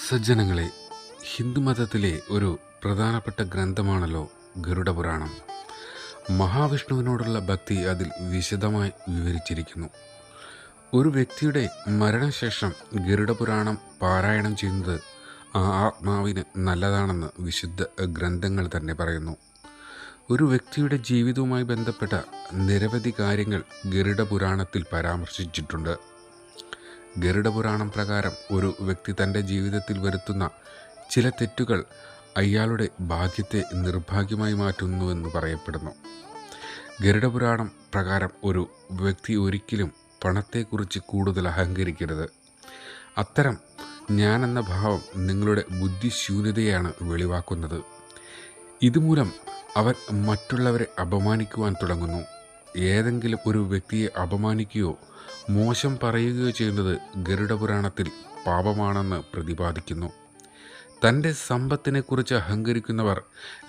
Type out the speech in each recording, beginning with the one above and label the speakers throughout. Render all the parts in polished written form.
Speaker 1: സജ്ജനങ്ങളെ, ഹിന്ദുമതത്തിലെ ഒരു പ്രധാനപ്പെട്ട ഗ്രന്ഥമാണല്ലോ ഗരുഡപുരാണം. മഹാവിഷ്ണുവിനോടുള്ള ഭക്തി അതിൽ വിശദമായി വിവരിച്ചിരിക്കുന്നു. ഒരു വ്യക്തിയുടെ മരണശേഷം ഗരുഡപുരാണം പാരായണം ചെയ്യുന്നത് ആ ആത്മാവിന് നല്ലതാണെന്ന് വിശുദ്ധ ഗ്രന്ഥങ്ങൾ തന്നെ പറയുന്നു. ഒരു വ്യക്തിയുടെ ജീവിതവുമായി ബന്ധപ്പെട്ട നിരവധി കാര്യങ്ങൾ ഗരുഡപുരാണത്തിൽ പരാമർശിച്ചിട്ടുണ്ട്. ഗരുഡപുരാണം പ്രകാരം ഒരു വ്യക്തി തൻ്റെ ജീവിതത്തിൽ വരുത്തുന്ന ചില തെറ്റുകൾ അയാളുടെ ഭാഗ്യത്തെ നിർഭാഗ്യമായി മാറ്റുന്നുവെന്ന് പറയപ്പെടുന്നു. ഗരുഡപുരാണം പ്രകാരം ഒരു വ്യക്തി ഒരിക്കലും പണത്തെക്കുറിച്ച് കൂടുതൽ അഹങ്കരിക്കരുത്. അത്തരം ഞാനെന്ന ഭാവം നിങ്ങളുടെ ബുദ്ധിശൂന്യതയാണ് വെളിവാക്കുന്നത്. ഇതുമൂലം അവർ മറ്റുള്ളവരെ അപമാനിക്കുവാൻ തുടങ്ങുന്നു. ഏതെങ്കിലും ഒരു വ്യക്തിയെ അപമാനിക്കുകയോ മോശം പറയുകയോ ചെയ്യുന്നത് ഗരുഡപുരാണത്തിൽ പാപമാണെന്ന് പ്രതിപാദിക്കുന്നു. തൻ്റെ സമ്പത്തിനെക്കുറിച്ച് അഹങ്കരിക്കുന്നവർ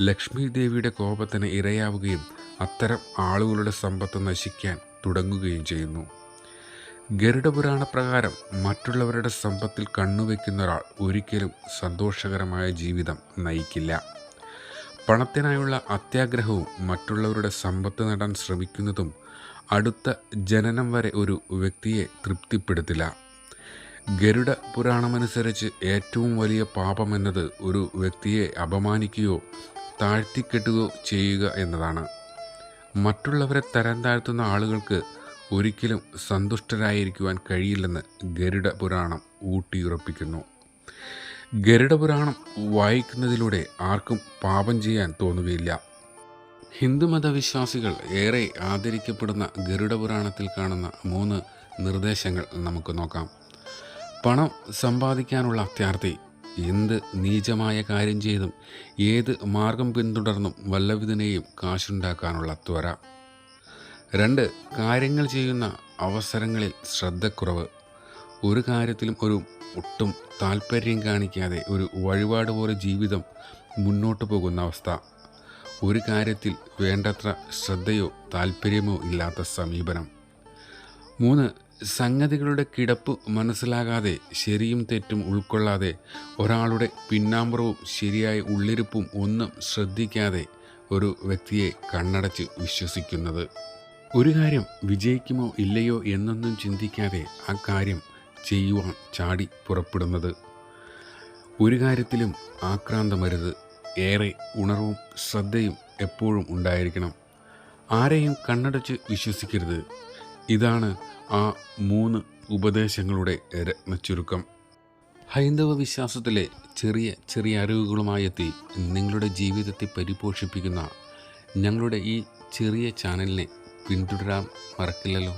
Speaker 1: ലക്ഷ്മി ദേവിയുടെ കോപത്തിന് ഇരയാവുകയും അത്തരം ആളുകളുടെ സമ്പത്ത് നശിക്കാൻ തുടങ്ങുകയും ചെയ്യുന്നു. ഗരുഡപുരാണ പ്രകാരം മറ്റുള്ളവരുടെ സമ്പത്തിൽ കണ്ണുവെക്കുന്ന ഒരാൾ ഒരിക്കലും സന്തോഷകരമായ ജീവിതം നയിക്കില്ല. പണത്തിനായുള്ള അത്യാഗ്രഹവും മറ്റുള്ളവരുടെ സമ്പത്ത് നേടാൻ ശ്രമിക്കുന്നതും അടുത്ത ജനനം വരെ ഒരു വ്യക്തിയെ തൃപ്തിപ്പെടുത്തില്ല. ഗരുഡ പുരാണമനുസരിച്ച് ഏറ്റവും വലിയ പാപമെന്നത് ഒരു വ്യക്തിയെ അപമാനിക്കുകയോ താഴ്ത്തിക്കെട്ടുകയോ ചെയ്യുക എന്നതാണ്. മറ്റുള്ളവരെ തരം താഴ്ത്തുന്ന ആളുകൾക്ക് ഒരിക്കലും സന്തുഷ്ടരായിരിക്കുവാൻ കഴിയില്ലെന്ന് ഗരുഡ പുരാണം ഊട്ടിയുറപ്പിക്കുന്നു. ഗരുഡപുരാണം വായിക്കുന്നതിലൂടെ ആർക്കും പാപം ചെയ്യാൻ തോന്നുകയില്ല. ഹിന്ദുമതവിശ്വാസികൾ ഏറെ ആദരിക്കപ്പെടുന്ന ഗരുഡപുരാണത്തിൽ കാണുന്ന 3 നിർദ്ദേശങ്ങൾ നമുക്ക് നോക്കാം. പണം സമ്പാദിക്കാനുള്ള അത്യാർത്തി. എന്ത് നീചമായ കാര്യം ചെയ്തും ഏത് മാർഗം പിന്തുടർന്നും വല്ലവിധനെയും കാശുണ്ടാക്കാനുള്ള ത്വര. 2. കാര്യങ്ങൾ ചെയ്യുന്ന അവസരങ്ങളിൽ ശ്രദ്ധക്കുറവ്. ഒരു കാര്യത്തിലും ഒട്ടും താല്പര്യം കാണിക്കാതെ ഒരു വഴിപാട് പോലെ ജീവിതം മുന്നോട്ട് പോകുന്ന അവസ്ഥ. ഒരു കാര്യത്തിൽ വേണ്ടത്ര ശ്രദ്ധയോ താല്പര്യമോ ഇല്ലാത്ത സമീപനം. 3. സംഗതികളുടെ കിടപ്പ് മനസ്സിലാകാതെ ശരിയും തെറ്റും ഉൾക്കൊള്ളാതെ ഒരാളുടെ പിന്നാമ്പുറവും ശരിയായ ഉള്ളിരിപ്പും ഒന്നും ശ്രദ്ധിക്കാതെ ഒരു വ്യക്തിയെ കണ്ണടച്ച് വിശ്വസിക്കുന്നത്. ഒരു കാര്യം വിജയിക്കുമോ ഇല്ലയോ എന്നൊന്നും ചിന്തിക്കാതെ ആ കാര്യം ചെയ്യുവാൻ ചാടി പുറപ്പെടുന്നത്. ഒരു കാര്യത്തിലും ആക്രാന്തമരുത്. ഏറെ ഉണർവും ശ്രദ്ധയും എപ്പോഴും ഉണ്ടായിരിക്കണം. ആരെയും കണ്ണടച്ച് വിശ്വസിക്കരുത്. ഇതാണ് ആ 3 ഉപദേശങ്ങളുടെ രത്നച്ചുരുക്കം. ഹൈന്ദവ വിശ്വാസത്തിലെ ചെറിയ ചെറിയ അറിവുകളുമായി എത്തി നിങ്ങളുടെ ജീവിതത്തെ പരിപോഷിപ്പിക്കുന്ന ഞങ്ങളുടെ ഈ ചെറിയ ചാനലിനെ പിന്തുടരാൻ മറക്കില്ലല്ലോ.